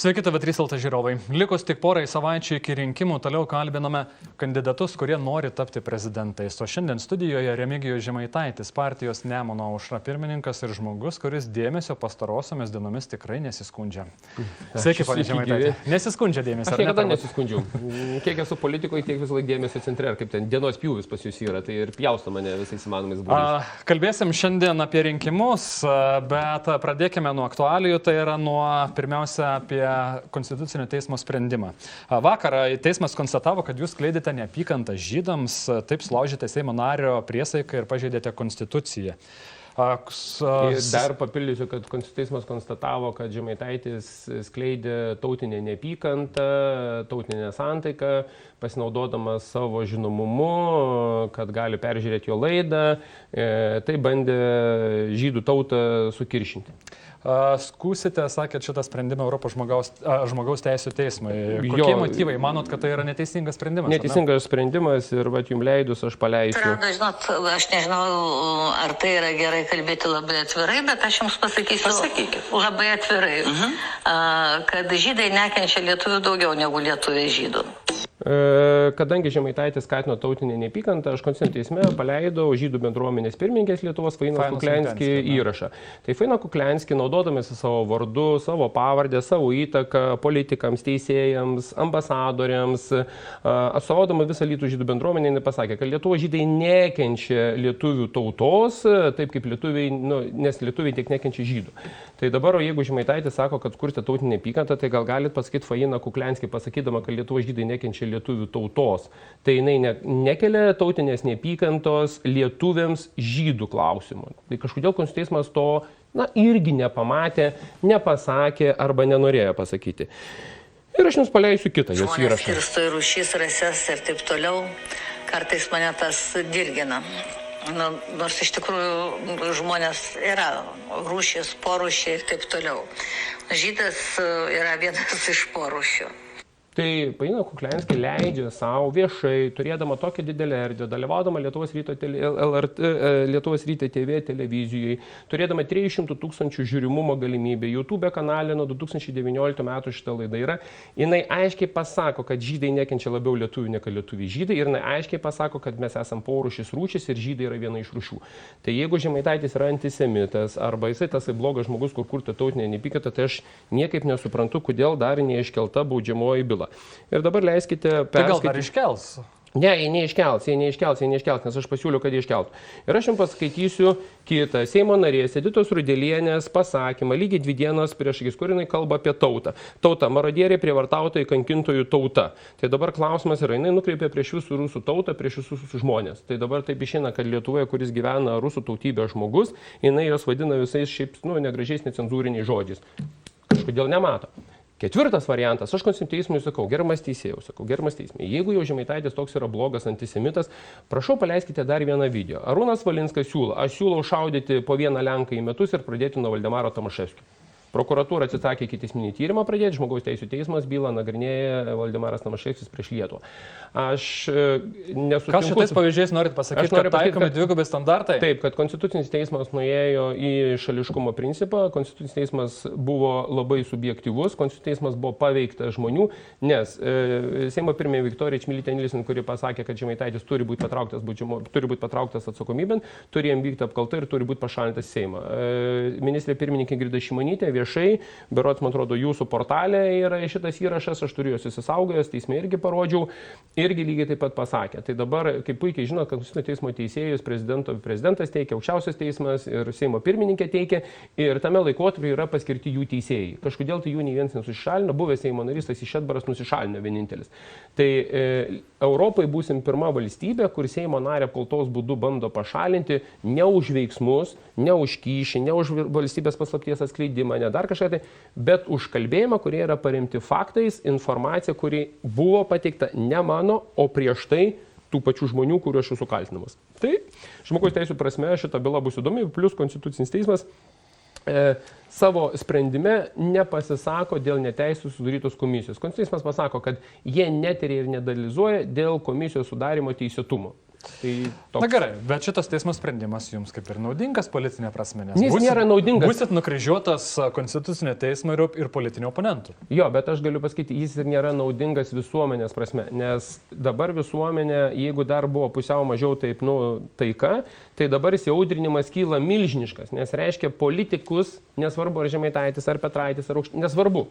Sveiki, TV3 LT žiūrovai. Likus tik porai savaičių iki rinkimų, toliau kalbiname kandidatus, kurie nori tapti prezidentais. O šiandien studijoje Remigijus Žemaitaitis, partijos Nemuno aušra pirmininkas ir žmogus, kuris dėmesio pastarosiomis dienomis tikrai nesiskundžia. Sveiki, pane Žemaitaiti. Nesiskundžia dėmesio. Aš niekada nesiskundžiu. Kiek esu politikoje, tiek visą laiką dėmesio centre, ar kaip ten dienos pjūvis pas jūs yra, tai ir pjausto mane visais įmanomais būdais. Kalbėsim šiandien apie rinkimus, bet pradėkime nuo aktualijų, tai yra nuo pirmiausia apie Konstitucinio teismo sprendimą. Vakar teismas konstatavo, kad jūs skleidėte neapykantą žydams, taip sulaužėte Seimo nario priesaiką ir pažeidėte Konstituciją. Dar papildysiu, kad teismas konstatavo, kad Žemaitaitis skleidė tautinę neapykantą, tautinę nesantaiką, pasinaudodamas savo žinomumu, kad gali peržiūrėti jo laidą, tai bandė žydų tautą sukiršinti. Skūsite, sakėt, šitą sprendimą Europos žmogaus teisų teismui. Kokie motyvai? Manot, kad tai yra neteisingas sprendimas? Neteisingas sprendimas ir jums leidus aš paleisiu. Žinot, aš nežinau, ar tai yra gerai kalbėti labai atvirai, bet aš jums pasakysiu labai atvirai, kad žydai nekenčia lietuvių daugiau negu lietuviai žydų. Kadangi Žemaitaitis skatino tautinę neapykantą, aš Konstitucinio teisme paleidau žydų bendruomenės pirmininkės Lietuvos Fainos Kuklianski įrašą. Tai Faina Kuklianski, naudodamasi savo vardu, savo pavardę, savo įtaką politikams, teisėjams, ambasadoriams, atstovaudama visą Lietuvos žydų bendruomenę, pasakė, kad Lietuvos žydai nekenčia lietuvių tautos, taip kaip lietuviai, nes lietuviai tiek nekenčia žydų. Tai dabar, jeigu Žemaitaitis sako, kad kurstė tautinę neapykantą, tai gal galit pasakyti Faina Kuklianski, pasakydama, kad Lietuvos žydai nekenčia lietuvių tautos. Tai jinai nekelia tautinės neapykantos lietuviams žydų klausimų. Tai kažkodėl Konstitucinis teismas to irgi nepamatė, nepasakė arba nenorėjo pasakyti. Ir aš jums paleisiu kitą jos įrašą. Žmonės skirsto į rūšis, rases ir taip toliau. Kartais mane tas dirgina. Nors iš tikrųjų žmonės yra rūšis, porūšiai ir taip toliau. Žydas yra vienas iš porūšių. Tai Faina Kuklianski leidžia savo viešai, turėdama tokią didelę erdvę, dalyvaudama Lietuvos ryto TV televizijai, turėdama 300 000 žiūrimumo galimybę, YouTube kanale nuo 2019 metų šitą laidą yra, jinai aiškiai pasako, kad žydai nekenčia labiau lietuvių negu lietuviai žydai ir jinai aiškiai pasako, kad mes esam porūšis rūšis ir žydai yra viena iš rūšių. Tai jeigu Žemaitaitis yra antisemitas arba jisai tas blogas žmogus, kur kurta tautinė neapykanta, tai aš niekaip nesuprantu, kodėl dar neiškelta baudžiamoji byla. Ir dabar leiskite perskaityti. Tai gal dar iškels? Ne, jie neiškels, nes aš pasiūliau, kad jie iškeltų. Ir aš jums paskaitysiu kitą Seimo narės Editos Rudelienės pasakymą, lygiai 2 dienas prieš akis, kur jinai kalba apie tautą. Tauta, marodieriai, prievartautojai, kankintojų tauta. Tai dabar klausimas yra, jinai nukreipia prieš visų rusų tautą, prieš visus žmonės. Tai dabar taip išeina, kad Lietuvoje, kuris gyvena rusų tautybės žmogus, jinai jos vadina visais šiaip negražiais necenzūriniais žodžiais. Kažkodėl nemato. Ketvirtas variantas, aš Konstitucinio teismui sakau, gerbiamas teisėjau, gerbiamas teismai, jeigu jau Žemaitaitis toks yra blogas antisemitas, prašau paleiskite dar vieną video. Arūnas Valinskas siūlo, aš siūlau šaudyti po vieną Lenką į metus ir pradėti nuo Valdemaro Tomaševskio. Prokuratūra atsisakė ikiteisminį tyrimą pradėti, žmogaus teisų teismas bylą nagrinėja Valdemaras Tomaševskis prieš Lietuvą. Aš nesutinku. Ką šitais pavyzdžiais norit pasakyti, kad taikomi dvigubi standartai? Taip, kad Konstitucinis teismas nuėjo į šališkumo principą, Konstitucinis teismas buvo labai subjektyvus, Konstitucinis teismas buvo paveiktas žmonių, nes Seimo pirmininkė Viktorija Čmilytė Nilsen, kuri pasakė, kad Žemaitaitis turi būti patrauktas atsakomybėn, turi jam vykti apkalta ir turi būti pašalintas Seimą. Ministrė pirmininkė Ingrida Šimonytė viešai, berods, man atrodo, jūsų portalė yra šitas įrašas, aš turiu juos įsisaugojęs, teisme irgi parodžiau, irgi lygiai taip pat pasakė. Tai dabar, kaip puikiai žinot, kad Konstitucinio teismo teisėjus prezidentas teikia, aukščiausias teismas ir Seimo pirmininkė teikia ir tame laikotarpiu yra paskirti jų teisėjai. Kažkodėl tai jų nei vienas nesusišalino, buvęs Seimo narys Stasys Šedbaras nusišalino vienintelis. Tai Europai būsim pirma valstybė, kur Seimo narį apkaltos būdu bando pašalinti ne už veiksmus, ne už kyšį, ne už valstybės paslapties atskleidimą, ne dar kažką tai, bet už kalbėjimą, kurie yra paremti faktais, informacija, kuri buvo pateikta ne mano, o prieš tai tų pačių žmonių, kuriuo aš esu kaltinamas. Tai žmogaus teisų prasme šita byla bus įdomi, plus Konstitucinis teismas savo sprendime nepasisako dėl neteisų sudarytos komisijos. Konstitucinis teismas pasako, kad jie netyria ir nedalizuoja dėl komisijos sudarimo teisėtumo. Tai Na gerai, bet šitas teismo sprendimas jums kaip ir naudingas politinė prasme, nes Jis nėra naudingas. Būsit nukryžiuotas konstitucinio teismo ir politinių oponentų. Jo, bet aš galiu pasakyti, jis ir nėra naudingas visuomenės prasme, nes dabar visuomenė, jeigu dar buvo pusiau mažiau taip, taika, tai dabar įsiaudrinimas kyla milžiniškas, nes reiškia politikus, nesvarbu ar Žemaitaitis, ar Petraitis, ar nesvarbu,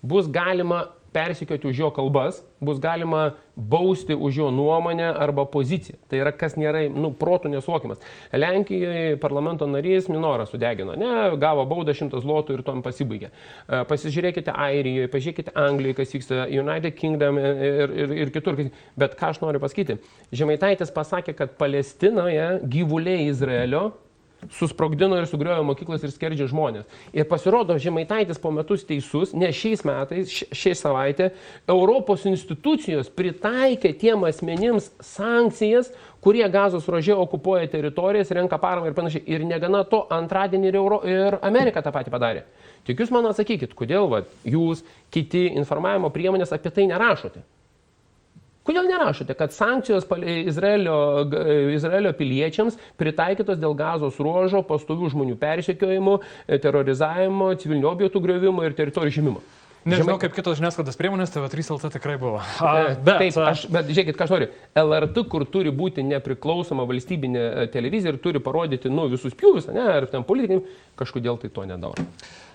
bus galima persikioti už jo kalbas, bus galima bausti už jo nuomonę arba poziciją. Tai yra, kas nėra, protų nesuvokimas. Lenkijoje parlamento narys minorą sudegino, gavo baudą 100 zlotų ir tom pasibaigė. Pasižiūrėkite Airijoje, pažiūrėkite Anglijoje, kas vyksta, United Kingdom ir kitur. Bet ką aš noriu pasakyti, Žemaitaitis pasakė, kad Palestinoje gyvuliai Izraelio susprogdino ir sugriojo mokyklas ir skerdžia žmonės. Ir pasirodo, Žemaitaitis po metus teisus, nes šiais metais, šią savaitę, Europos institucijos pritaikė tiem asmenims sankcijas, kurie Gazos ruože okupuoja teritorijas, renka paramą ir panašiai. Ir negana to, antradienį ir Amerika tą patį padarė. Tik jūs man atsakykit, kodėl jūs, kiti informavimo priemonės apie tai nerašote? Kodėl nerašote, kad sankcijos Izraelio piliečiams pritaikytos dėl Gazos ruožo, pastovių žmonių persekiojimo, terorizavimo, civilinių objektų griovimo ir teritorijų žymimo? Nežinau, kaip kitos žiniasklaidos priemonės, TV3 LT tikrai buvo. Bet žiūrėkit, ką aš noriu. LRT, kur turi būti nepriklausoma valstybinė televizija ir turi parodyti visus pjūvius, ar ten politikai, kažkodėl tai to nedaro.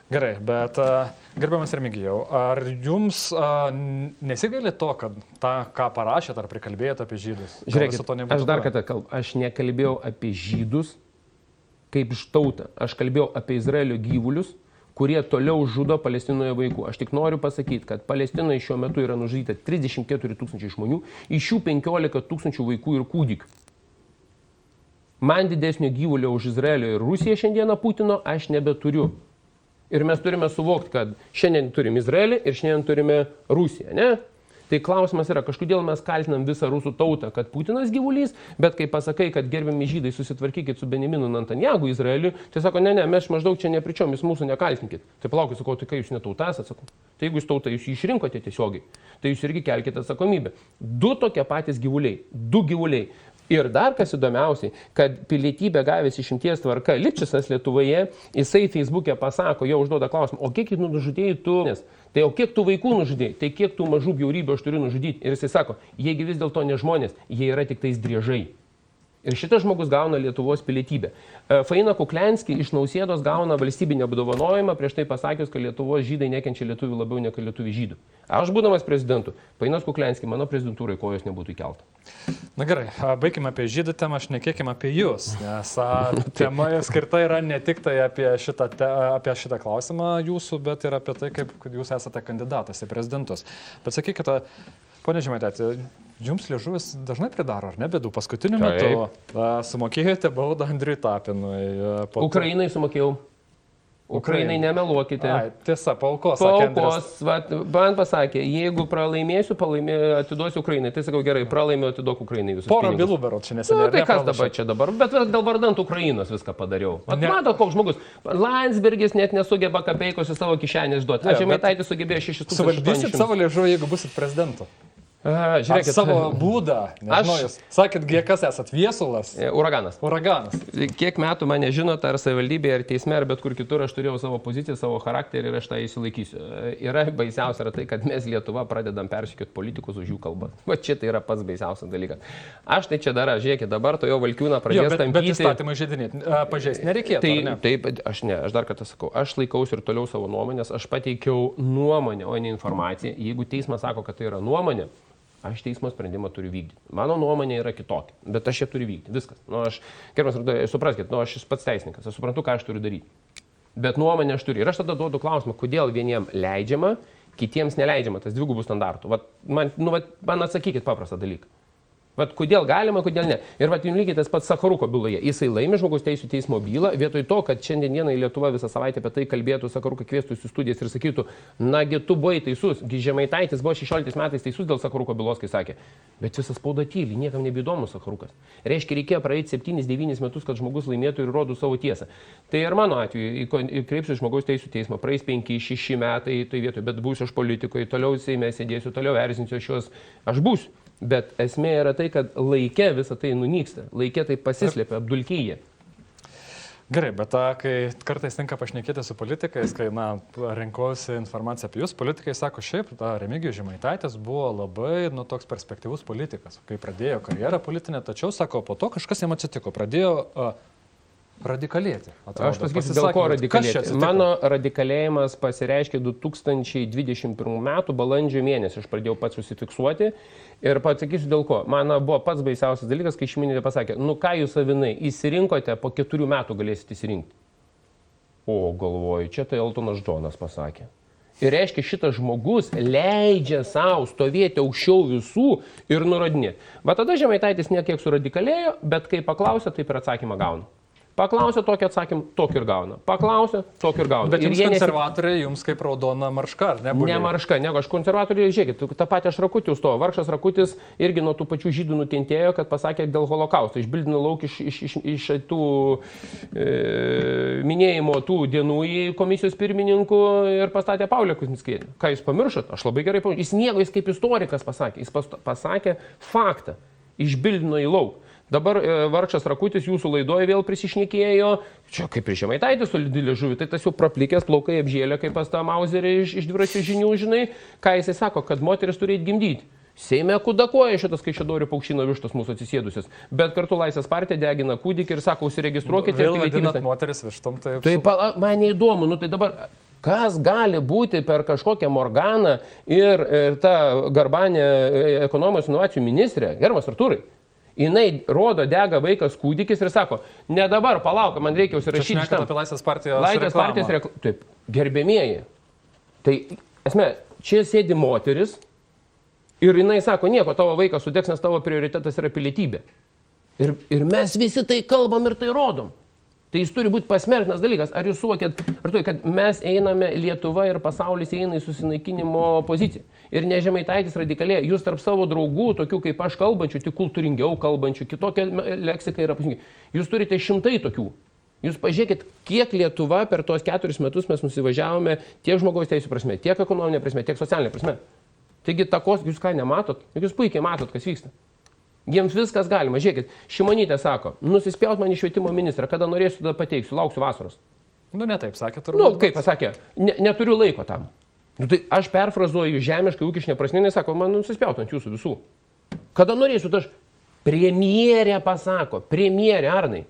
Gerai, bet gerbiamas Remigijau, ar jums nesigaili to, kad tą, ką parašėt, ar prikalbėjot apie žydus? Žiūrėkit, aš dar kartą kalbu, aš nekalbėjau apie žydus kaip tautą, aš kalbėjau apie Izraelio gyvulius, kurie toliau žudo Palestinoje vaikų. Aš tik noriu pasakyti, kad Palestinoje šiuo metu yra nužudyta 34 000 žmonių, iš jų 15 000 vaikų ir kūdikių. Man didesnio gyvulio už Izraelio ir Rusiją šiandieną Putino aš nebeturiu. Ir mes turime suvokti, kad šiandien turim Izraelį ir šiandien turime Rusiją, ne? Tai klausimas yra, kažkodėl mes kaltinam visą rusų tautą, kad Putinas gyvulys, bet kai pasakai, kad gerbiami žydai susitvarkykit su Benjaminu Netanjahu Izraeliu, tai sako, ne, mes maždaug čia nepričiom, jūs mūsų nekaltinkit. Tai palaukit, sakau, tai kai jūs netautas atsakau. Tai jeigu jūs tauta, jūs jį išrinkote tiesiogiai, tai jūs irgi kelkite atsakomybę. Du tokie patys gyvuliai, du gyvuliai. Ir dar kas įdomiausiai, kad pilietybę gavęs išimties tvarka Lipčisas Lietuvoje, jisai Facebook'e pasako, jau užduoda klausimą, o kiek nužudėjai tu, tai o kiek tu vaikų nužudėjai, tai kiek tų mažų bjaurybių aš turiu nužudyti. Ir jisai sako, jiegi vis dėlto ne žmonės, jie yra tik tais driežai. Ir šitas žmogus gauna Lietuvos pilietybę. Faina Kuklianski iš Nausėdos gauna valstybinį apdovanojimą, prieš tai pasakius, kad Lietuvos žydai nekenčia lietuvių labiau negu lietuvių žydų. Aš būdamas prezidentu, Fainas Kuklianski mano prezidentūrai kojos nebūtų įkelta. Na gerai, baigime apie žydų temą, šnekėkime apie jūs, nes tema skirta yra ne tik tai apie šitą klausimą jūsų, bet ir apie tai, kaip jūs esate kandidatas į prezidentus. Bet sakykite, Pone Žemaitaiti, jums liežuvis dažnai pridaro, ar ne, bėdų? Paskutiniu metu sumokėjote baudą Andriui Tapinui. Ukrainai sumokėjau. Ukrainai nemeluokite. Tiesa, paaukos. Man pasakė, jeigu pralaimėsiu, atiduosiu Ukrainai. Tai sakau, gerai, pralaimėjau, atiduok Ukrainai visus. Porą bylų berot čia neseniai. Tai kas dabar čia dabar? Bet dėl vardant Ukrainos viską padariau. Matot, koks žmogus. Landsbergis net nesugeba kapeikos į savo kišenę išduoti. Aš Žemaitaitis sugebėjo 6 000. Suvaldysit savo liežuvį, jeigu busit prezidentu. Žiūrėkit, savo būdą. Jūs sakėt, kas esat, Viesulas? Uraganas. Uraganas. Kiek metų mane žinot, ar savivaldybėje, ar teisme, ar bet kur kitur, aš turėjau savo poziciją, savo charakterį ir aš tą įsilaikysiu. Yra baisiausia tai, kad mes Lietuva pradedam persekioti politikus už jų kalbą. Va čia tai yra pats baisiausias dalykas. Aš tai čia dar, žiūrėkit, dabar to jo Valkiūną pradės tampyti. Bet įstatymai žaidinėti, pažeisti nereikėtų. Taip, aš dar kartą sakau, aš laikausi ir toliau savo nuomonės, aš pateikiau nuomonę, o ne informaciją. Jeigu teismas sako, kad tai yra nuomonė, aš teismo sprendimą turiu vykdyti. Mano nuomonė yra kitokia, bet aš ją turiu vykdyti. Viskas. Supraskit, aš esu pats teisininkas, aš suprantu, ką aš turiu daryti. Bet nuomonę aš turiu. Ir aš tada duodu klausimą, kodėl vieniems leidžiama, kitiems neleidžiama tas dvigubų standartų. Man atsakykit paprastą dalyką. Kodėl galima, kodėl ne. Ir jums lygiai tas pats Sacharuko byloje. Jisai laimi žmogaus teisų teismo bylą, vietoj to, kad šiandieną į Lietuvą visą savaitę apie tai kalbėtų, Sacharuką kviestų į studijas ir sakytų, nagi tu buvai teisus, Žemaitaitis buvo 16 metais teisus dėl Sacharuko bylos, kai sakė. Bet visas spauda tyli, niekam nebeįdomus Sacharukas. Reiškia, reikėjo praeiti 7-9 metus, kad žmogus laimėtų ir rodo savo tiesą. Tai ir mano atveju, kreipsiu žmogaus teisų teismą, praeis 5-6 metai, tai vietoj, bet būsiu aš politikoje, toliau Seime sėdėsiu, toliau erzinsiu šios, aš būsiu. Bet esmė yra tai, kad laike visą tai nunyksta, laike tai pasislėpia, apdulkyje. Gerai, bet kai kartais tenka pašnekėti su politikais, kai rinkausi informaciją apie jūs, politikai sako, šiaip Remigijus Žemaitaitis buvo labai toks perspektyvus politikas, kai pradėjo karjerą politinę, tačiau, sako, po to kažkas jam atsitiko, pradėjo radikalėti. Atrodo, aš pasakysiu, dėl ko radikalėti. Mano radikalėjimas pasireiškė 2021 metų balandžio mėnesį. Aš pradėjau pats susifiksuoti ir pasakysiu dėl ko. Man buvo pats baisiausias dalykas, kai šimininkė pasakė, nu ką jūs Avinai, įsirinkote, po 4 metų galėsite įsirinkti. O, galvoju, čia tai Eltonas Džonas pasakė. Ir reiškia, šitas žmogus leidžia savo stovėti aukščiau visų ir nurodinėti. Va tada Žemaitaitis niekiek suradikalėjo, bet kai paklausė, taip ir atsakymą gauna. Paklausė tokį atsakymą, tokį ir gauna. Paklausė, tokį ir gauna. Bet jums konservatoriai, jums kaip raudona marška, ar ne? Ne marška, ne, aš konservatoriai, žiūrėkit, tą patį aš Rakutį užstoju. Vargšas Rakutis irgi nuo tų pačių žydų nukentėjo, kad pasakė dėl holokausto. Išbildino lauk iš tų minėjimo tų dienų į komisijos pirmininkų ir pastatė Paulę Kuzmickienę. Ką jūs pamiršot? Aš labai gerai pamiršau. Jis nieko, jis kaip istorikas pasakė. Jis pasakė faktą. Išbildino į lauk. Dabar vargšas Rakutis jūsų laidoje vėl prisišnekėjo, čia kaip ir Žemaitaitis solidi liežuvį, tai tas jau praplikęs plaukai apžėlė, kaip pas tą Mauserį iš dviračio žinių, žinai, ką jisai sako, kad moteris turi gimdyti. Seime kudakoja šitas Kaišiadorių paukštyno vištos mūsų atsisėdusios, bet kartu Laisvės partija degina kūdikį ir sako, užsiregistruokite. Vėl vadinat moteris vištom, tai... Tai man neįdomu, tai dabar... Kas gali būti per kažkokią Morganą ir tą garbanę ekonomijos inovacijų ministrę, gerbiamas Artūrai? Jinai rodo, dega vaikas kūdikis ir sako, ne dabar, palauk, man reikia užsirašyti šitam. Apie Laisvės partijos reklamą. Taip, gerbėmieji. Tai, esmė, čia sėdi moteris ir jinai sako, nieko, tavo vaikas sudegs, nes tavo prioritetas yra pilietybė. Ir mes visi tai kalbam ir tai rodom. Tai jis turi būti pasmerktinas dalykas. Ar jūs suvokėt, kad mes einame, Lietuva ir pasaulis eina į susinaikinimo poziciją. Ir ne Žemaitaitis radikalėja. Jūs tarp savo draugų, tokių kaip aš kalbančių, tik kultūringiau kalbančių, kitokia leksika yra pasingi. Jūs turite šimtai tokių. Jūs pažiūrėkit, kiek Lietuva per tos 4 metus mes nusivažiavome tiek žmogaus teisų prasme, tiek ekonominė prasme, tiek socialinė prasme. Taigi takos, jūs ką nematot, jūs puikiai matot, kas vyksta. Jiems viskas galima. Žiūrėkit, Šimonytė sako, nusispjaut man į švietimo ministrą, kada norėsiu, tada pateiksiu, lauksiu vasaros. Nu, ne taip sakė, turbūt. Nu, kaip pasakė, neturiu laiko tam. Nu, tai aš perfrazuoju žemiškai, ūkiškai prasminai, sako, man nusispjaut ant jūsų visų. Kada norėsiu, tai aš premjerė pasako, premjerė Arnai.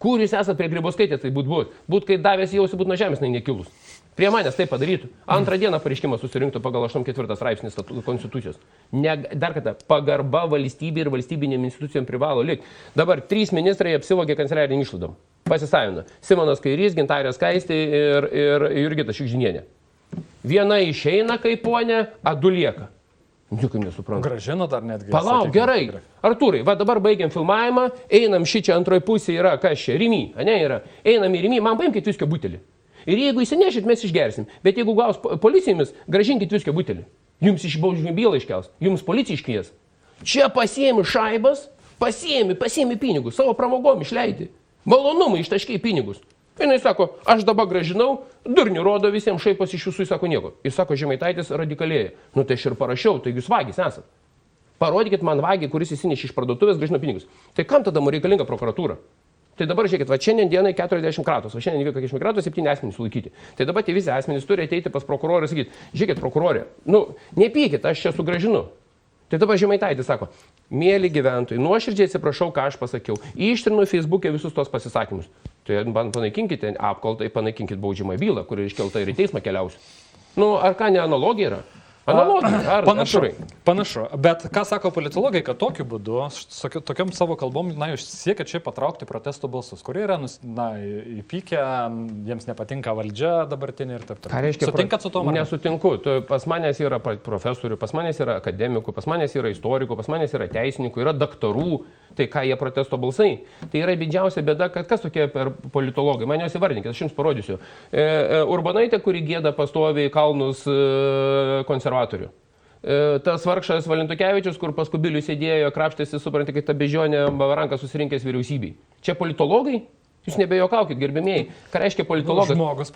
Kur jūs esate prie Grybauskaitės, tai būt kai davęs jausi būt nuo žemės, nekilus. Prie manęs tai padarytų. Antrą dieną pareiškimas susirinktų pagal 84 straipsnis konstitucijos. Dar kartą, pagarba valstybė ir valstybinėm institucijom privalo likti. Dabar 3 ministrai apsivogė kanceliarinį išlaidom. Pasisavino. Simonas Kairys, Gintarė Skaistė ir Jurgita Šikžinienė. Viena išeina kaip ponė, a 2 lieka. Niekaip nesuprantu. Gražino dar netgi. Palauk, gerai. Artūrai, va dabar baigiam filmavimą, einam čia antroji pusė yra, kas čia, Rimy, ane yra. Einam į Rimy, man paimkit viskio butelį. Ir jeigu įsinešit, mes išgersim. Bet jeigu gaus policijomis, gražinkit viskio butelį. Jums išbaudžiami bylą iškels, jums policija iškvies. Čia pasiemi šaibas, pasiemi pinigus, savo pramogom išleidi. Malonumai ištaškiai pinigus. Ir jis sako, aš dabar gražinau, durnių rodo visiems, šaipos iš jūsų, jis sako nieko. Ir sako, Žemaitaitis radikalėja. Nu tai aš ir parašiau, tai jūs vagis esat. Parodykit man vagį, kuris įsinešė iš parduotuvės, gražino pinigus. Tai kam tada man reikalinga prokuratūra? Tai dabar žiūrėkit, va šiandien dienai 40 kratos, o šiandien vyko 40 kratos, 7 asmenys sulaikyti. Tai dabar tie visi asmenys turi ateiti pas prokurorą ir sakyti, žiūrėkit, prokurorė, nu, nepykit, aš čia sugražinu. Tai dabar Žemaitaitis sako, mėly gyventojai, nuoširdžiai atsiprašau, ką aš pasakiau. Ištrinu Facebook'e visus tos pasisakymus. Tai man panaikinkite apkaltą, panaikinkite baudžiamą bylą, kuri iškelta ir į teismą keliausiu. Nu, ar ką ne analogija yra? Analogija, panašu. Bet ką sako politologai, kad tokiu būdu, tokiam savo kalbom, jūs siekia čia patraukti protestų balsus, kurie yra, įpykę, jiems nepatinka valdžia dabartinė ir taip toliau. Ką reiškia? Sutinkat su to? Nesutinku. Pas manęs yra profesorių, pas manęs yra akademikų, pas manęs yra istorikų, pas manęs yra teisininkų, yra daktarų. Tai ką jie protesto balsai? Tai yra didžiausia bėda, kad kas tokie per politologai. Man juos įvardinkit, aš jums parodysiu. Urbanaitė, kuri gėda pastoviai kalnus konservatorių. Tas vargšas Valentukevičius, kur pas Kubilius sėdėjo, krapštėsi, suprantate, kaip ta bežionė ranką susirinkęs vyriausybei. Čia politologai? Jūs nebejokaukit, gerbėmėjai. Ką reiškia politologas? Žmogus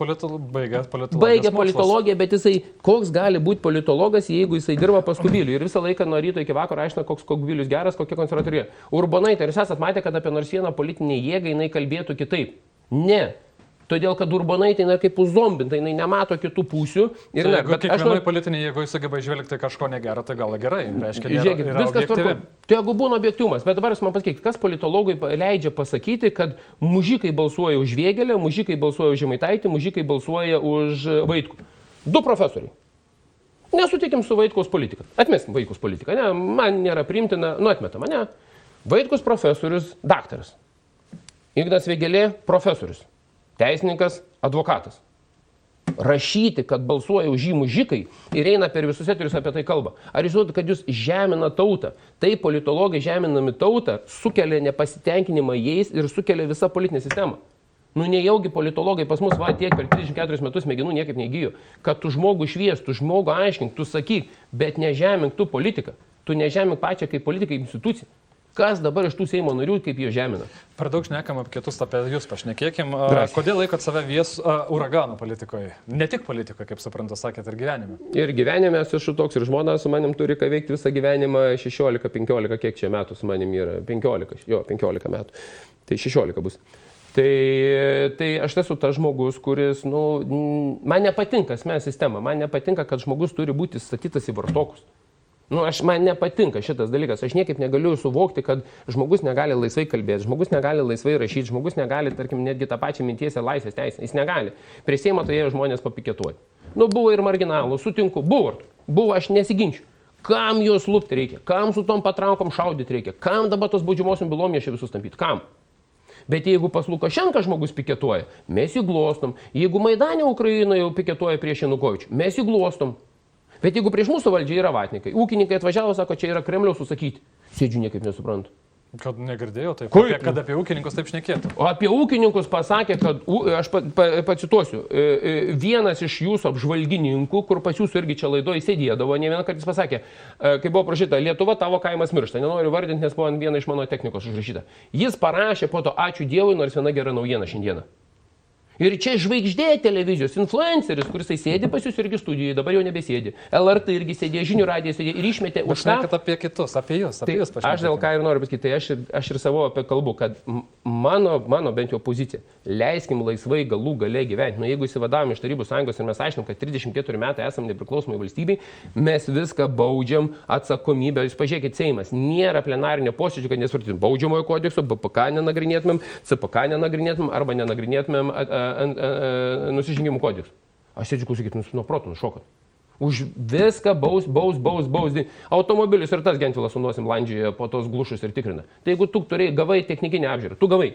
baigė politologiją. Baigė politologiją, bet jisai, koks gali būti politologas, jeigu jisai dirba pas Kubilių ir visą laiką nuo ryto iki vakaro aiškina, koks Kubilius geras, kokia konservatorija. Urbonaitė, ar jūs esat matę, kad apie nors vieną politinę jėgą jinai kalbėtų kitaip? Ne. Todėl, kad Urbonaitė yra kaip uzombinta, jinai nemato kitų pusių. Ir tai, jeigu kiekvienoj politinėje, jeigu jis sugeba išvelgti kažko negero, tai gal gerai. Reiškia, žiūrėkit, viskas tvarko. Tai jeigu būna objektyvumas, bet dabar jūs man pasakykit, kas politologui leidžia pasakyti, kad mužikai balsuoja už Vėgėlę, mužikai balsuoja už Žemaitaitį, mužikai balsuoja už Vaitkų. 2 profesoriai. Nesutikim su Vaitkaus politika. Atmeskim Vaitkaus politiką. Ne, man nėra priimtina, atmetama, ne. Vaitkus profesorius, daktaras. Ignas Vėgėlė profesorius. Teisininkas, advokatas. Rašyti, kad balsuoja už jį mužikai ir eina per visus eterius apie tai kalbą. Ar jūs žinote, kad jūs žemina tautą? Tai politologai žeminami tautą sukelia nepasitenkinimą jais ir sukelia visą politinę sistemą. Nu nejaugi politologai pas mus va tiek per 34 metus smegenų niekaip neįgijo. Kad tu žmogų švies, tu žmogų aiškink, tu sakyk, bet nežemink tu politiką. Tu nežemink pačią kaip politiką instituciją. Kas dabar iš tų Seimo narių, kaip jie žemina? Per daug šnekam apie kitus, apie jūs pašnekėkim. Kodėl laikot save uragano politikoje? Ne tik politikoje, kaip suprantu, sakėt, ir gyvenime. Ir gyvenime esu toks, ir žmona su manim turi ką veikti visą gyvenimą 16-15, kiek čia metų su manim yra? 15 metų. Tai 16 bus. Tai aš esu tas žmogus, kuris, man nepatinka asmens sistema, man nepatinka, kad žmogus turi būti statytas į vartokus. Man nepatinka šitas dalykas, aš niekaip negaliu suvokti, kad žmogus negali laisvai kalbėti, žmogus negali laisvai rašyti, žmogus negali, tarkim, netgi tą pačią minties ir laisvės teisę, jis negali. Prie Seimo tai žmonės papiketuoti. Buvo ir marginalų, sutinku, buvo, aš nesiginčiu. Kam juos lupti reikia, kam su tom patraukom šaudyti reikia, kam dabar tos baudžiamosiom bylom jie čia visus tampyti, kam? Bet jeigu pas Lukašenką žmogus piketuoja, mes jį glostom. Jeigu Maidane Ukrainoje jau piketuoja prieš Janukovičių, mes jį glostom. Bet jeigu prieš mūsų valdžią yra vatnikai, ūkininkai atvažiavo, sako, čia yra Kremliaus užsakyti. Sėdžiu, niekaip nesuprantu. Kad negirdėjau taip, kad apie ūkininkus taip šnekėtų. O apie ūkininkus pasakė, kad, aš pacituosiu, vienas iš jūsų apžvalgininkų, kur pas jūsų irgi čia laidoje sėdėdavo, ne vieną kartą jis pasakė, kai buvo prašyta, Lietuva tavo kaimas miršta, nenoriu vardinti, nes buvo viena iš mano technikos užrašyta. Jis parašė po to ačiū Dievui, nors viena gera naujiena šiandieną. Ir čia žvaigždė televizijos, influenceris, kuris sėdi pas jūs irgi studijoje, dabar jau nebesėdi. LRT irgi sėdė, žinių radijas sėdė ir išmetė už ką. Šnekate apie kitus, apie jūs pašnekėti. Aš dėl ką ir noriu pasakyti, tai aš ir savo apie kalbu, kad mano bent jau pozicija, leiskim laisvai galų gale gyventi. Jeigu įsivadavom iš Tarybų Sąjungos ir mes aiškinom, kad 34 metai esame nepriklausomai valstybei, mes viską baudžiam atsakomybę. Jūs pažiūrėkit, Seimas nėra plenarinio posėdžio, kad nesvartytum baudžiamojo kodekso, BPK nenagrinėtumėm, CPK nenagrinėtumėm arba nenagrinėtumėm nusižengimų kodeksų. Aš sėdžiu, klausykit, nuo proto nušokat. Už viską baus. Automobilius ir tas Gentvilas su nosim landžioje po tos glušus ir tikrina. Tai jeigu tu gavai technikinę apžiūrą, tu gavai.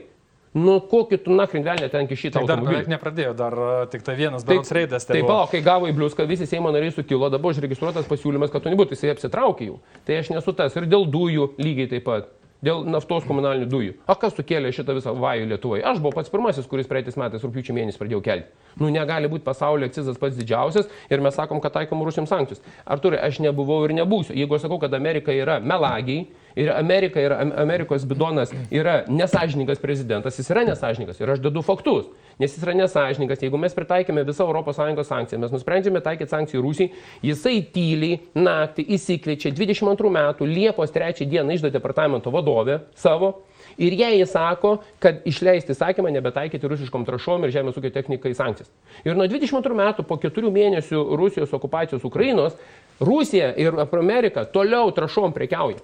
Kokį tu nakrin velnę ten kišyti automobilį? Dar nepradėjo, dar tik tai vienas berods reidas. Taip, kai gavo į bliuską, visi Seimo nariai sukilo, dabar užregistruotas pasiūlymas, kad to nebūtų, jisai apsitraukė jų. Tai aš nesu tas ir dėl dujų lygiai taip pat. Dėl naftos komunalinių dujų. Kas sukėlė šitą visą vajų Lietuvoje? Aš buvau pats pirmasis, kuris praeitais metais rugpjūčio mėnesį pradėjau kelti. Negali būti pasaulyje akcizas pats didžiausias ir mes sakom, kad taikom Rusijams sankcijus. Artūrai, aš nebuvau ir nebūsiu. Jeigu aš sakau, kad Amerika yra melagiai ir Amerikos bidonas yra nesažininkas prezidentas, jis yra nesažininkas ir aš dedu faktus. Nes jis yra nesažininkas, jeigu mes pritaikėme visą ES sankciją, mes nusprendžiame taikyti sankcijų Rusijai, jisai tyliai naktį įsikviečia 22 metų Liepos 3 dieną iždo departamento vadovę savo ir jai sako, kad išleisti įsakymą nebetaikyti rusiškom trąšom ir žemės ūkio technikai sankcijas. Ir nuo 22 metų po 4 mėnesių Rusijos okupacijos Ukrainos, Rusija ir Amerika toliau trąšom prekiauja.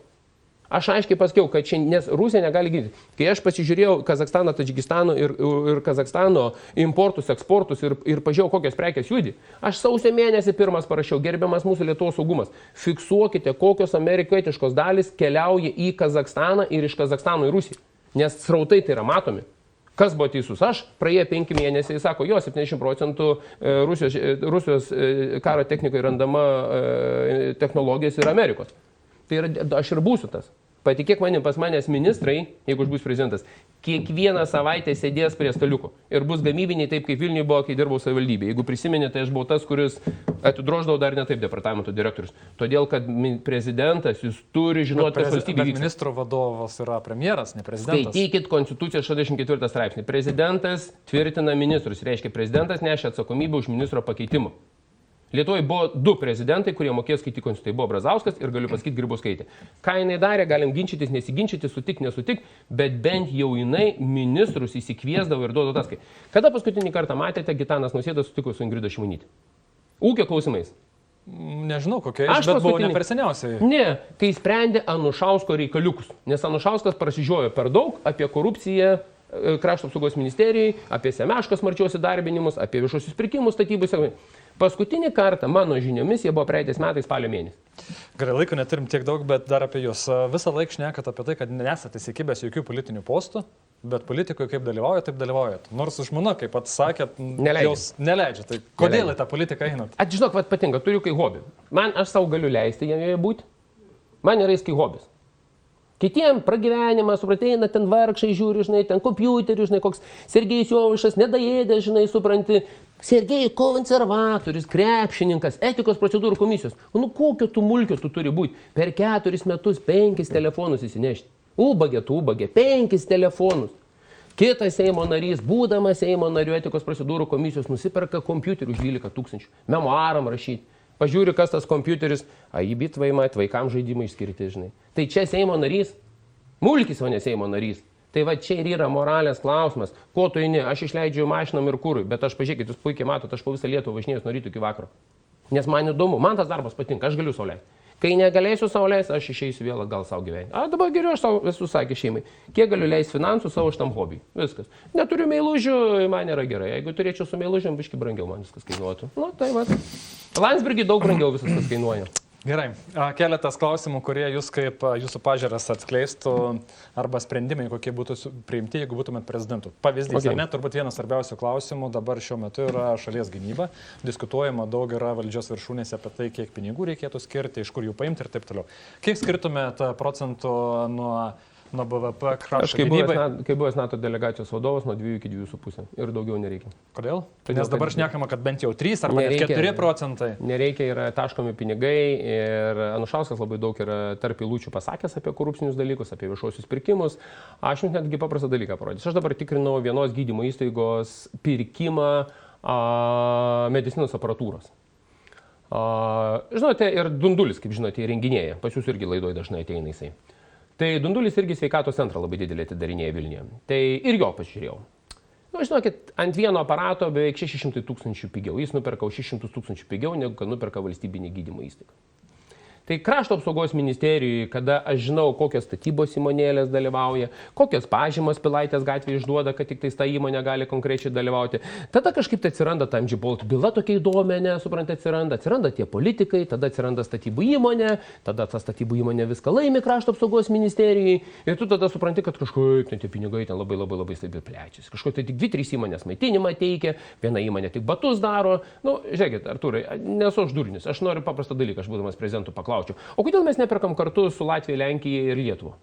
Aš aiškiai pasakiau, kad nes Rusija negali ginti. Kai aš pasižiūrėjau Kazakstano, Tadžikistano ir Kazakstano importus, eksportus ir pažiūrėjau, kokios prekės judi, aš sausio mėnesį pirmas parašiau, gerbiamas mūsų Lietuvos saugumas, fiksuokite, kokios amerikietiškos dalis keliauja į Kazakstaną ir iš Kazakstano į Rusiją. Nes srautai tai yra matomi. Kas buvo teisus? Aš praėję 5 mėnesiai, sako, 70% Rusijos karo technikai randama technologijos yra Amerikos. Tai yra, aš ir būsiu tas. Patikėk manim, pas manęs ministrai, jeigu aš būsiu prezidentas, kiekvieną savaitę sėdės prie staliukų. Ir bus gamybiniai taip, kaip Vilniuje buvo, kai dirbau savivaldybėje. Jeigu prisiminėte, aš buvau tas, kuris atidroždavo dar ne taip departamento direktorius. Todėl, kad prezidentas, jis turi žinoti, kas valstybė vyksta. Ministro vadovas yra premjeras, ne prezidentas. Skaitykit Konstitucijos 64 straipsnį. Prezidentas tvirtina ministrus. Reiškia, prezidentas nešia atsakomybę už ministro pakeitimą. Lietuvoje buvo 2 prezidentai, kurie mokėjo skaityti Konstituciją. Tai buvo Brazauskas ir galiu pasakyti Grybauskaitė. Ką jinai darė, galim ginčytis, nesiginčyti, sutik, nesutik, bet bent jau jinai ministrus įsikviesdavo ir duodavo ataskaitą. Kada paskutinį kartą matėte, Gitanas Nausėda sutiko su Ingrida Šimonytė? Ūkio klausimais. Nežinau, kokia aš, bet buvau ne per seniausiai. Ne, kai sprendė Anušausko reikaliukus, nes Anušauskas prasižiojo per daug apie korupciją Krašto apsaugos ministerijai, apie Semeškos marčios įdarbinimus, apie viešuosius pirkimus, statybus. Paskutinį kartą, mano žiniomis, jie buvo praeitais metais spalio mėnesį. Gerai, laiko neturim tiek daug, bet dar apie jūs. Visą laiką šnekat apie tai, kad nesate įsikibęs jokių politinių postų, bet politikoje kaip dalyvaujate, taip dalyvaujate. Nors žmona, kaip pats sakėt, neleidžia. Tai kodėl į tą politiką einat? Žinok, patinka, turiu kaip hobį. Aš savo galiu leisti joje būti. Man yra kaip hobis. Kitiem pragyvenimą, supratai, eina ten vargšai žiūri, žinai, ten kompiuterių, žinai, koks Sergejus Jovaišas nedaėdė, žinai, supranti. Sergejus konservatorius, krepšininkas, etikos procedūrų komisijos. Nu, kokio tu mulkio tu turi būti? Per 4 metus 5 telefonus įsinešti. Ubagė, 5 telefonus. Kitas Seimo narys, būdamas Seimo narių etikos procedūrų komisijos, nusiperka kompiuterių už 12 000. Memoaram rašyti. Pažiūri, kas tas kompiuteris, AIBIT vaikams žaidimai išskirti, žinai. Tai čia Seimo narys, mulkis, o ne Seimo narys. Tai va čia ir yra moralės klausimas. Ko tu eini? Aš išleidžiu mašinam ir kūrui, bet aš pažiūrėkit, jūs puikiai matote, aš po visą Lietuvą važinėjus nuo ryto iki vakaro. Nes man įdomu, man tas darbas patinka, aš galiu sau leisti. Kai negalėsiu sau leisti, aš išeisiu vėl atgal savo gyvenimą. Dabar geriau aš savo esu sakė šeimai. Kiek galiu leisti finansų savo šitam hobiui. Viskas. Neturiu meilužių, man yra gerai. Jeigu turėčiau su meilužiam, biški brangiau man viskas kainuotų. Nu, tai va. Landsbergį daug brangiau viskas kas kainuoja. Gerai. Keletas klausimų, kurie jūs kaip jūsų pažiūras atskleistų arba sprendimai, kokie būtų priimti, jeigu būtumėt prezidentu. Pavyzdys, okay. Turbūt vienas svarbiausių klausimų dabar šiuo metu yra šalies gynyba. Diskutuojama daug yra valdžios viršūnėse apie tai, kiek pinigų reikėtų skirti, iš kur jų paimti ir taip toliau. Kiek skirtumėt procentų nuo BVP krašto gynybai? Kai buvęs NATO delegacijos vadovas, nuo 2 iki 2,5 ir daugiau nereikia. Kodėl? Nes dabar šnekama, kad bent jau 3 arba 4 procentai. Nereikia, yra taškomi pinigai ir Anušauskas labai daug yra tarp eilučių pasakęs apie korupcinius dalykus, apie viešuosius pirkimus. Aš jums netgi paprastą dalyką parodysiu. Aš dabar tikrinau vienos gydymo įstaigos pirkimą medicinos aparatūros. Žinote, ir Dundulis, kaip žinote, įrenginėja. Pas jūs irgi laidoje dažnai ateina jisai. Tai Dundulis irgi sveikatos centrą labai didelį atidarinėja Vilniuje. Tai ir jo pažiūrėjau. Žinokit, ant vieno aparato beveik 600 000 pigiau. Jis nuperka 600 000 pigiau, negu kad nuperka valstybinį gydymo įstaigą. Tai Krašto apsaugos ministerijoje, kada aš žinau, kokios statybos įmonėlės dalyvauja, kokios pažymos Pilaitės gatvėje išduoda, kad tik tais ta įmonė gali konkrečiai dalyvauti, tada kažkaip tai atsiranda ta MG Bolt byla tokia įdomi, suprantate, atsiranda tie politikai, tada atsiranda statybų įmonė, tada ta statybų įmonė viską laimi Krašto apsaugos ministerijai ir tu tada supranti, kad kažkaip tie pinigai ten labai stabiai plečiasi. Kažkaip tai tik 2-3 įmonės maitinimą teikia, viena įmonė tik batus daro. Nu, žiūrėkit, Artūrai, nesu aš durnius, aš noriu paprastą dalyką, aš būdamas prezidentu paklausti. O kodėl mes neperkam kartu su Latvija, Lenkija ir Lietuva?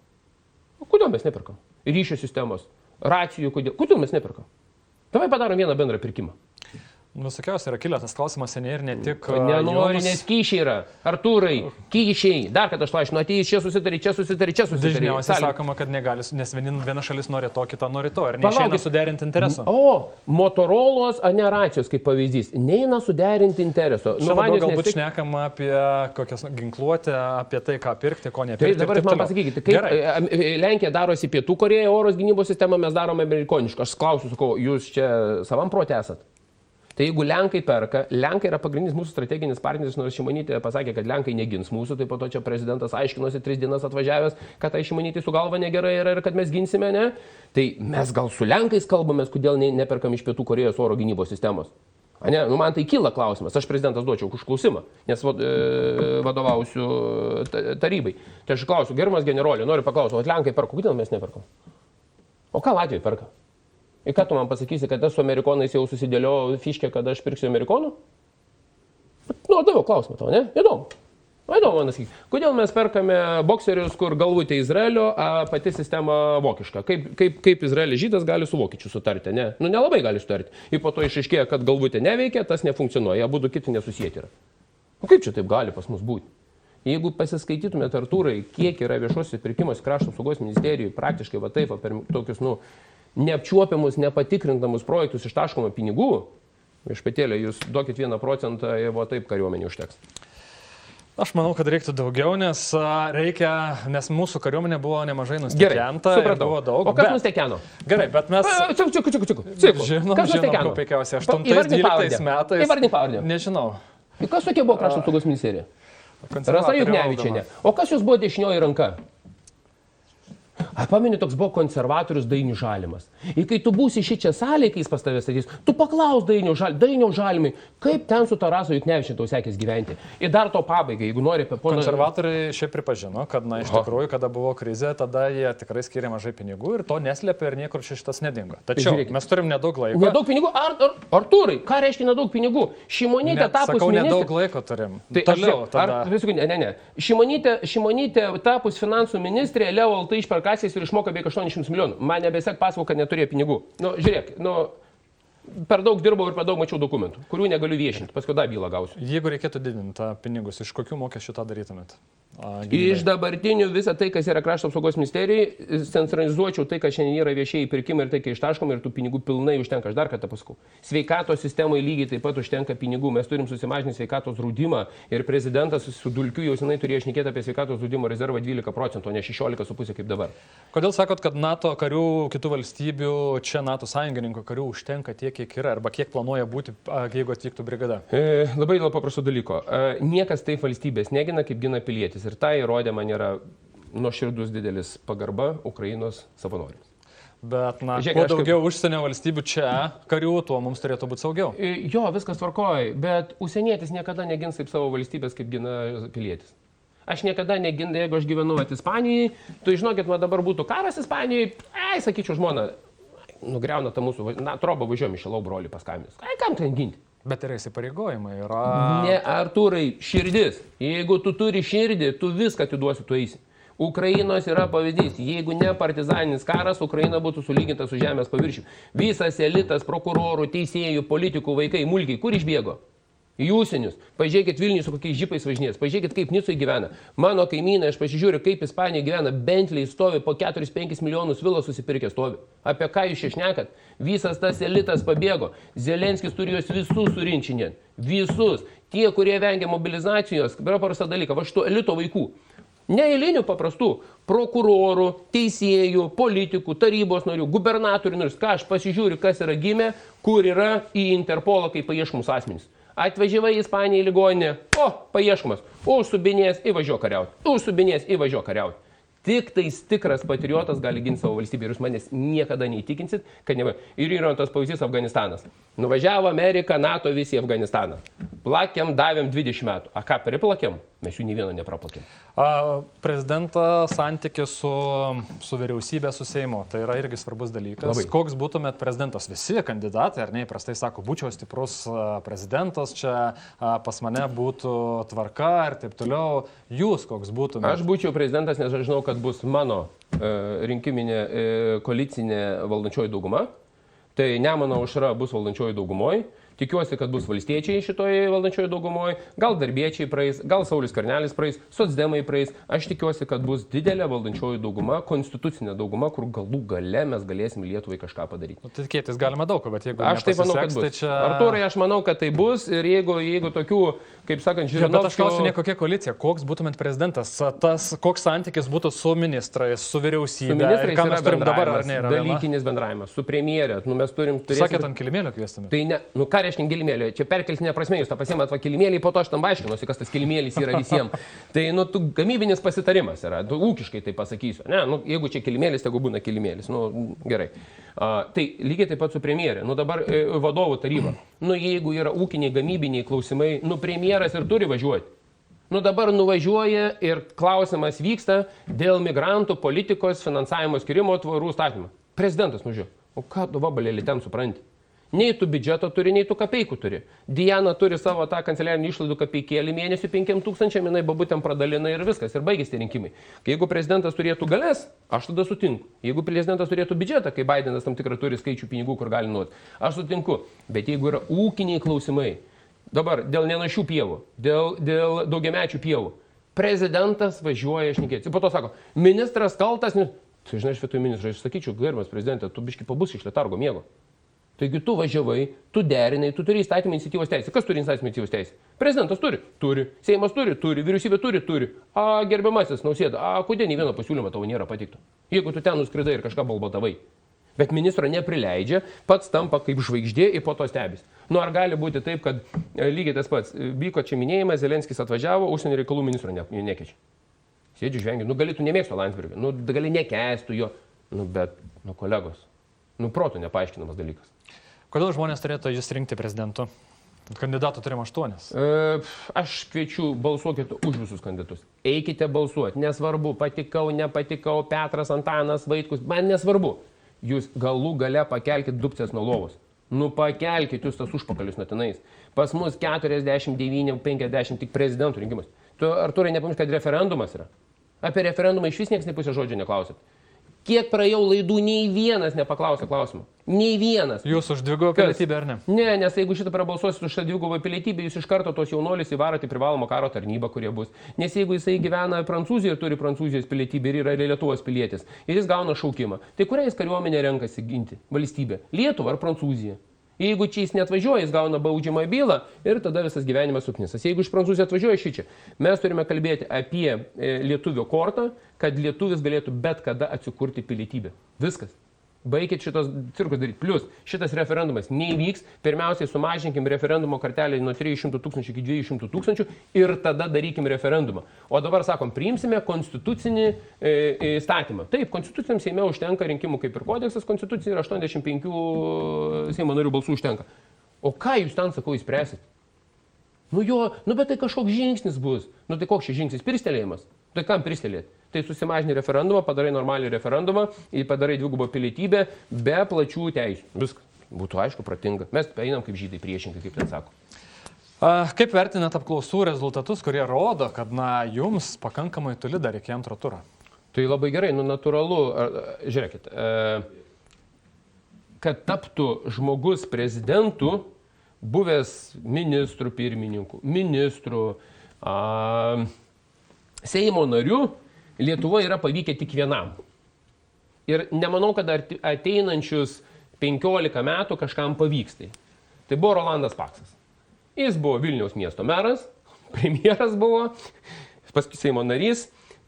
Kodėl mes neperkam? Ryšio sistemos, racijų, kodėl mes neperkam? Davai padarom vieną bendrą pirkimą. Visokiausiai yra kilęs tas klausimas seniai ir ne tik... Nenori, nes kyšiai yra. Artūrai, kyšiai. Dar kad aš lašinu, atėjai čia susitari. Dažniausiai sakoma, kad negali, nes viena šalis nori to, kita nori to. Ir neišeina suderinti intereso. Motorolos, ne racijos kaip pavyzdys. Neina suderinti intereso. Šiandien galbūt šnekama apie kokias ginkluotę, apie tai, ką pirkti, ko nepirkti. Tai dabar man pasakykite, kaip Lenkija darosi Pietų Korėja, oros gynybos sistemą mes darome amerikonišką. Aš klausiu, sakau, jūs čia savam prote esat? Tai jeigu Lenkai perka, Lenkai yra pagrindinis mūsų strateginis partneris, nors Šimonytė pasakė, kad Lenkai negins mūsų, tai po to čia prezidentas aiškinosi 3 dienas atvažiavęs, kad tai Šimonytė su galva negerai yra ir kad mes ginsime, ne? Tai mes gal su Lenkais kalbamės, kodėl neperkam iš Pietų Korėjos oro gynybos sistemos. Ne, man tai kyla klausimas, aš prezidentas duočiau užklausimą, nes vadovausiu tarybai. Tai aš klausiu, gerbiamas generolė, noriu paklausti, o Lenkai perka, kodėl mes neperkam? O ką Latvija perka? Ir ką tu man pasakysi, kad aš su amerikonais jau susidėliau fiškę, kad aš pirksiu amerikonų? Nu, daviau klausimą tau, ne? Įdomu. Įdomu, man sakyti, kodėl mes perkame bokserius, kur galvutė Izraelio, pati sistema vokiška. Kaip Izraelis žydas gali su vokiečiu sutarti, ne? Nu, nelabai gali sutarti. Ir po to išaiškėja, kad galvutė neveikia, tas nefunkcionuoja, abu kiti nesusijęti yra. Nu, kaip čia taip gali pas mus būti? Jeigu pasiskaitytumėte, Artūrai, kiek yra viešuosius pirkimus krašto apsaugos ministerijai, praktiškai va taip, per tokius, neapčiuopiamus, nepatikrintamus projektus ištaškoma pinigų, viešpatėlė, jūs duokit 1% ir va taip kariuomenė užteks. Aš manau, kad reiktų daugiau, nes mūsų kariuomenė buvo nemažai nustekenta. Gerai, supratau. Buvo daug. O kas nustekeno? Gerai, bet mes... Žinom, kur puikiausiai 8-12 metais. Įvardink pavardę. Nežinau. Kas tokia buvo krašto apsaugos ministerija? Rasa Juknevičienė. O kas jūs buvo dešinioji ranka? Pameni, toks buvo konservatorius Dainius Žalimas. Ir kai tu būsi šičia salėje, kai jis pas tavęs statys, tu paklaus Dainiaus Žalimai, kaip ten su Rasa Juknevičienė tau sekės gyventi. Ir dar to pabaigai, jeigu nori apie poną... Konservatoriai šiaip pripažino, kad, iš tikrųjų, kada buvo krizė, tada jie tikrai skiria mažai pinigų ir to neslėpė ir niekur šitas nedingo. Tačiau mes turim nedaug laiko. Nedaug pinigų? Artūrai, ką reiškia nedaug pinigų? Šimonytė tapus ministrė... Sakau, nedaug laiko turim. Tai toliau tada... Ne. Šimonytė tapus finansų ministrė, Leo LT išperkasės ir išmoka beveik 800 milijonų. Man nebesek pasako, kad neturėjo pinigų. Žiūrėk, per daug dirbau ir per daug mačiau dokumentų, kurių negaliu viešinti, paskui dar bylą gausiu. Jeigu reikėtų didinti pinigus, iš kokių mokesčių tą darytumėt? Iš dabartinių visą tai, kas yra krašto apsaugos ministerijai, centralizuočiau tai, kas šiandien yra viešieji pirkimai ir tai, kai ištaškomi ir tų pinigų pilnai užtenka. Aš dar kartą pasakau. Sveikatos sistemoje lygiai taip pat užtenka pinigų. Mes turim susimažinti sveikatos draudimą ir prezidentas su Dulkiu jau senai turėjo šnekėti apie sveikatos draudimo rezervą 12%, o ne 16,5% kaip dabar. Kodėl sakot, kad NATO karių, kitų valstybių, čia NATO sąjungininkų karių užtenka tiek, kiek yra, arba kiek planuoja būti, jeigu atvyktų brigada? Labai dėl paprasto dalyko. Niekas taip valstybės negina, kaip gina pilietis. Ir tai įrodė man yra nuoširdus didelis pagarba Ukrainos savanoriams. Bet, kuo daugiau užsienio valstybių čia karių, tuo mums turėtų būti saugiau. Jo, viskas tvarkoja, bet užsienietis niekada negins kaip savo valstybės, kaip gina pilietis. Aš niekada neginu, jeigu aš gyvenu Ispanijai, tu žinokit, man dabar būtų karas Ispanijai, sakyčiau, žmona, nugriauna tą mūsų, trobą važiuojam iš Šilau brolį paskambinus. Kam ten ginti? Bet yra įsipareigojimai, yra... Ne, Artūrai, širdis. Jeigu tu turi širdį, tu viską atiduosi, tu eisi. Ukrainos yra pavyzdys. Jeigu ne partizaninis karas, Ukraina būtų sulyginta su žemės paviršiu. Visas elitas, prokurorų, teisėjų, politikų, vaikai, mulkiai, kur išbėgo? Į užsienius. Pažiūrėkit Vilnius su kokiais žipais važinės. Pažiūrėkit, kaip Nicui gyvena. Mano kaimynai, aš pasižiūriu, kaip Ispanija gyvena. Bentley stovi po 4-5 milijonus vilos susipirkė stovi. Apie ką jūs šešnekat? Visas tas elitas pabėgo. Zelenskis turi juos visus surinčinėn. Visus. Tie, kurie vengia mobilizacijos, yra paprasta dalyka. Va šito elito vaikų. Ne eilinių paprastų. Prokurorų, teisėjų, politikų, tarybos narių, gubernatorių narių. Ką aš pasižiūriu, kas yra gimę, kur yra į Interpolą kaip paieškomus asmenys. Atvažiavai į Ispaniją į ligoninę, paieškomas, užsubinės įvažiuok kariauti, užsubinės įvažiuok kariauti. Tik tais tikras patriotas gali ginti savo valstybę ir jūs manęs niekada neįtikinsit, kad ne. Ir yra tas pavyzdys Afganistanas. Nuvažiavo Amerika, NATO visi į Afganistaną. Plakėm, davėm 20 metų. A ką, priplakėm? Mes jų nei vieno nepraplakėm. Prezidento santykis su vyriausybė, su Seimu, tai yra irgi svarbus dalykas. Labai. Koks būtumėt prezidentas? Visi kandidatai, ar ne, įprastai sako, būčiau stiprus prezidentas, čia pas mane būtų tvarka ir taip toliau. Jūs koks būtumėt? Aš būčiau prezidentas, nes aš žinau, kad bus mano rinkiminė koalicinė valdančioji dauguma. Tai Nemuno aušra bus valdančioji daugumoje. Tikiuosi, kad bus valstiečiai šitoje valdančioje daugumoje, gal darbiečiai praeis, gal Saulius Skvernelis praeis, socdemai praeis. Aš tikiuosi, kad bus didelė valdančioji dauguma, konstitucinė dauguma, kur galų gale mes galėsim Lietuvai kažką padaryti. Tai tikėtis galima daug, bet jeigu aš taip manau, kad bus. Tai čia... Artūrai, aš manau, kad tai bus ir jeigu tokių, kaip sakant, Žirinovskio... Bet aš klausiu, ne kokia koalicija, koks būtumėt prezidentas, koks santykis būtų su ministrais, su vyriausybė. Su ministrais ką mes turim dabar, ar ne? Dalykinis bendravimas, su premjerė. Mes turim turėti... Sakėt, ant kilimėlio kviestumėt. Tai ne, ką reiškia kilimėlį? Čia perkeltinė prasme, jūs tą pasiimat va kilimėlį, po to aš tam aiškinuosi, kas tas kilimėlis yra visiems. Tai, tu gamybinis pasitarimas yra, ūkiškai tai pasakysiu. Ne, jeigu čia kilimėlis, tegu būna kilimėlis. Gerai. Tai lygiai taip pat su premjerė. Dabar vadovų taryba. Jeigu yra ūkiniai, gamybiniai klausimai, premjeras ir turi važiuoti. Dabar nuvažiuoja ir klausimas vyksta dėl migrantų politikos finansavimo skirimo tvarų statymą. Prezidentas nužiūrėjo. O ką tu vabalėlį ten supranti? Nei tu biudžeto turi, nei tu kapeikų turi. Diana turi savo tą kanceliarinį išlaidų kapeikėlį mėnesių 5,000, jinai babutėm pradalina ir viskas, ir baigėsi rinkimai. Kai jeigu prezidentas turėtų galės, aš tada sutinku. Jeigu prezidentas turėtų biudžetą, kai Bidenas tam tikrą turi skaičių pinigų, kur gali nuot, aš sutinku. Bet jeigu yra ūkiniai klausimai, dabar dėl nenašių pievų, dėl daugiamečių pievų, prezidentas važiuoja šnekėti. Po to sako, ministras kaltas, tai žinai, aš vietoj ministro, aš sakyčiau, gerbiamas prezidentė, tu biški pabus iš letargo miego. Taigi tu važiavai, tu derinai, tu turi įstatymą iniciatyvos teisę. Kas turi įstatymą iniciatyvos teisę? Prezidentas turi. Turi. Seimas turi. Vyriausybė turi. Gerbiamasis Nausėda, kodėl nei vieno pasiūlymo tavo nėra pateikto? Jeigu tu ten nuskridai ir kažką balbotavai. Bet ministro neprileidžia, pats tampa kaip žvaigždė ir po to stebis. Ar gali būti taip, kad lygiai tas pats, vyko čia minėjimas, Zelenskis atvažiavo, užsienio reikalų ministro nekeičia. Sėdžiu žvengiu, galėtų nemėgsto Landsbergio, gali nekęstų jo, bet, kolegos, protų nepaaiškinamas dalykas. Kodėl žmonės turėtų jūs rinkti prezidentu? Kandidatų turim 8. Aš kviečiu, balsuokite už visus kandidatus. Eikite balsuoti, nesvarbu, patikau, nepatikau, Petras, Antanas, Vaitkus, man nesvarbu. Jūs galų gale pakelkite dupcės nuo lovos. Pakelkite jūs tas užpakalius natinais. Pas mus 49-50 tik prezidentų rinkimus. Tu, Artūrai, nepamiršk, kad referendumas yra. Apie referendumą iš vis niekas ne pusę žodžio neklausit. Kiek praėjau laidų, nei vienas nepaklausė klausimą. Nei vienas. Jūs už dvigubą pilietybę ar ne? Ne, nes jeigu šitą prabalsuosit už dvigubą pilietybę, jūs iš karto tos jaunuolius įvarote į privalomą karo tarnybą, kurie bus. Nes jeigu jisai gyvena Prancūzijoje ir turi Prancūzijos pilietybę ir yra Lietuvos pilietis, ir jis gauna šaukimą, tai kurią jis kariuomenę renkasi ginti? Valstybė? Lietuvą ar Prancūziją? Jeigu čia jis neatvažiuoja, jis gauna baudžiamą bylą ir tada visas gyvenimas suknisas. Jeigu iš Prancūzijos atvažiuoja šičia, mes turime kalbėti apie lietuvio kortą, kad lietuvis galėtų bet kada atsikurti pilietybę. Viskas. Baikit šitos cirkus daryti. Plius, šitas referendumas neįvyks. Pirmiausiai sumažinkim referendumo kartelę nuo 300 000 iki 200 000 ir tada darykim referendumą. O dabar sakom, priimsime konstitucinį įstatymą. Taip, konstituciniam Seime užtenka rinkimų kaip ir kodeksas, konstitucija yra 85 Seimo narių balsų užtenka. O ką jūs ten, sakau, įspręsit? Bet tai kažkoks žingsnis bus. Tai koks šis žingsnis? Pirstelėjimas. Tai kam pirstelėti? Tai susimažini referendumą, padarai normalį referendumą, padarai dvigubą pilietybę be plačių teisių. Viskas. Būtų aišku, protinga. Mes einam kaip žydai priešingai, kaip ten sako. Kaip vertinat apklausų rezultatus, kurie rodo, kad jums pakankamai toli dar iki antro turo? Tai labai gerai, natūralu. Žiūrėkit, kad taptų žmogus prezidentu, buvęs ministrų pirmininkų, ministrų, Seimo narių, Lietuvoje yra pavykę tik vienam. Ir nemanau, kad ateinančius 15 metų kažkam pavyks tai. Tai buvo Rolandas Paksas. Jis buvo Vilniaus miesto meras, premjeras buvo, paskui Seimo narys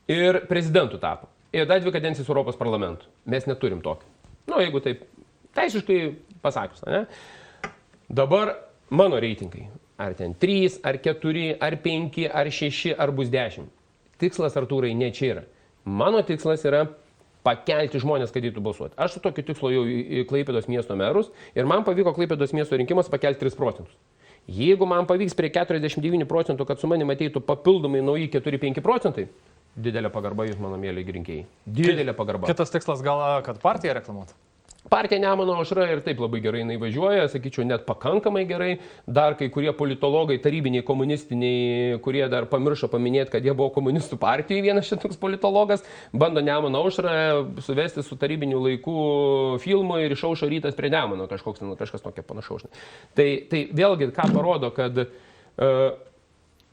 ir prezidentu tapo. Ir dar 2 kadencijas Europos parlamentų. Mes neturim tokio. Jeigu taip teisiškai pasakius, ne? Dabar mano reitingai. Ar ten 3, ar 4, ar 5, ar 6, ar bus 10. Tikslas, Artūrai, ne čia yra. Mano tikslas yra pakelti žmonės, kad eitų balsuoti. Aš su tokiu tikslu jau į Klaipėdos miesto merus ir man pavyko Klaipėdos miesto rinkimas pakelti 3%. Jeigu man pavyks prie 49%, kad su manim ateitų papildomai nauji 4-5%, didelė pagarba jūs, mano mėly rinkėjai. Didelė pagarba. Kitas tikslas gal, kad partiją reklamuotų? Partija Nemuno aušra ir taip labai gerai jinai važiuoja, sakyčiau, net pakankamai gerai. Dar kai kurie politologai, tarybiniai, komunistiniai, kurie dar pamiršo paminėti, kad jie buvo komunistų partijai, vienas šitoks politologas, bando Nemuno aušrą suvesti su tarybinių laikų filmu ir išaušo rytas prie Nemuno, kažkas tokia panašaus. Tai vėlgi, ką parodo, kad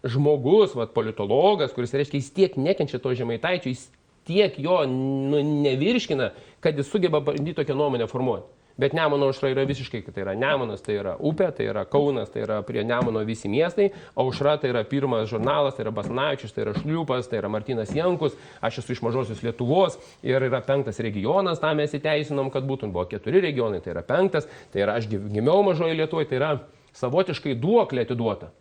žmogus, politologas, kuris reiškia, jis tiek nekenčia to Žemaitaičio, jis tiek jo nevirškina, kad jis sugeba bandyti tokią nuomonę formuoti. Bet Nemuno aušra yra visiškai, tai yra Nemunas, tai yra upė, tai yra Kaunas, tai yra prie Nemuno visi miestai, aušra tai yra pirmas žurnalas, tai yra Basanavičius, tai yra Šliūpas, tai yra Martynas Jankus, aš esu iš Mažosios Lietuvos ir yra 5 regionas, tą mes įteisinom, kad būtų, buvo 4 regionai, tai yra 5, tai yra aš gimiau Mažoje Lietuvoje, tai yra savotiškai duoklė atiduota.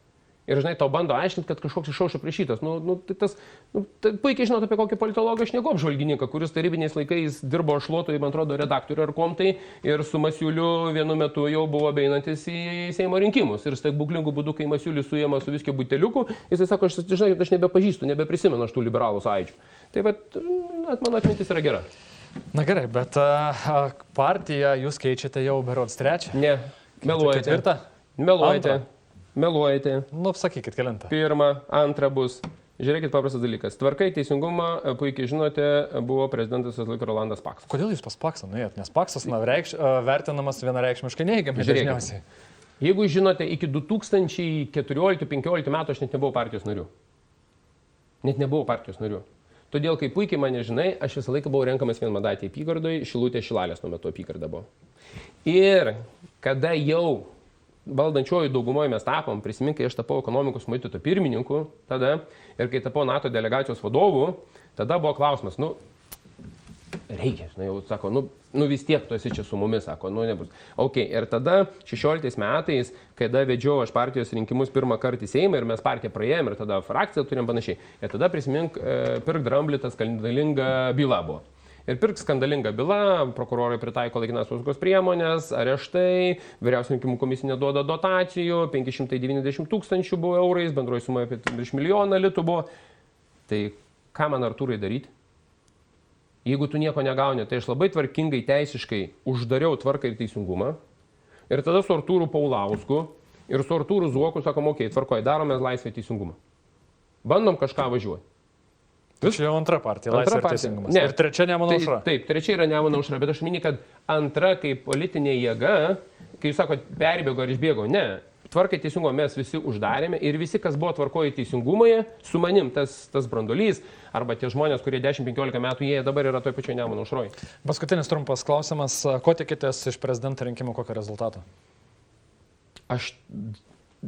Ir žinai, tau bando aiškinti, kad kažkoks išaušo priešytas. Tai puikiai žinot apie kokį politologą šnekų apžvalgininką, kuris tarybiniais laikais dirbo šluotojai, man atrodo, redaktorių ar komtai ir su Masiuliu vienu metu jau buvo beinantis į Seimo rinkimus. Ir stebuklingų būdų, kai Masiulis suėma su viskio buteliuku, jisai sako, žinai, aš nebepažįstu, nebeprisimenu aš tų liberalų sąjūdžių. Tai mano atmintis yra gera. Na gerai, bet partiją jūs keičiate jau berods 3? Ne. Meluojate. Ketvirtą? Meluojate. Antrą? Meluojate. Nu, sakykit, kelintą. Pirmą, antrą bus. Žiūrėkit, paprastas dalykas. Tvarkai teisingumą, puikiai žinote, buvo prezidentas visą laiką Rolandas Paksas. Kodėl jūs pas Paksą nuėjot? Nes Paksas vertinamas vienareikšmiškai neigiamai Žiūrėkit. dažniausiai. Jeigu žinote, iki 2014-2015 metų aš net nebuvau partijos nariu. Net nebuvau partijos nariu. Todėl, kai puikiai mane žinai, aš visą laiką buvau renkamas vienmandatėje apygardoje, Šilutė Šilalės tuo metu apygarda buvo. Ir kada jau valdančioji daugumoje mes tapom, prisimink, kai aš tapau ekonomikos komiteto pirmininku tada ir kai tapau NATO delegacijos vadovu, tada buvo klausimas, reikia, jau sako, vis tiek tu esi čia su mumis, sako, nebus. Ok, ir tada 16 metais, kada vedžiau aš partijos rinkimus pirmą kartą į Seimą ir mes partiją praėjom ir tada frakciją turėjom panašiai. Ir tada prisimink, pirk dramblį, tas skandalinga byla buvo. Ir pirk skandalingą bylą, prokurorai pritaiko laikinas apsaugos priemonės, areštai, vyriausia rinkimų komisija neduoda dotacijų, 590 000 buvo eurais, bendroji suma apie 1 milijoną litų buvo. Tai ką man Artūrai daryti? Jeigu tu nieko negauni, tai aš labai tvarkingai teisiškai uždariau tvarką ir teisingumą. Ir tada su Artūru Paulausku ir su Artūru Zuoku sakom, okei, tvarkoji, darome laisvę teisingumą. Bandom kažką važiuoti. Čia jau antra partija, Laisvė ir Teisingumas. Ne. Ir trečia Nemuno aušra. Taip, trečia yra Nemuno aušra, bet aš mini, kad antra kaip politinė jėga, kai jūs sakote, perbėgo ar išbėgo, ne. Tvarkai teisingumo mes visi uždarėme ir visi, kas buvo tvarkoji teisingumoje, su manim tas brandolys, arba tie žmonės, kurie 10-15 metų jie dabar yra toj pačioj Nemuno aušroje. Paskutinis trumpas klausimas. Ko tikitės iš prezidento rinkimų, kokio rezultato? Aš,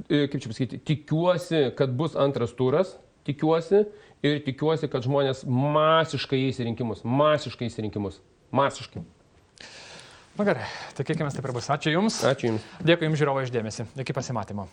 kaip čia pasakyti, tikiuosi, kad bus antras turas, tikiuosi kad žmonės masiškai eis į rinkimus. Masiškai. Na gerai, tikėkime taip ir bus. Ačiū Jums. Ačiū Jums. Dėkui Jums žiūrovai išdėmesi. Iki pasimatymo.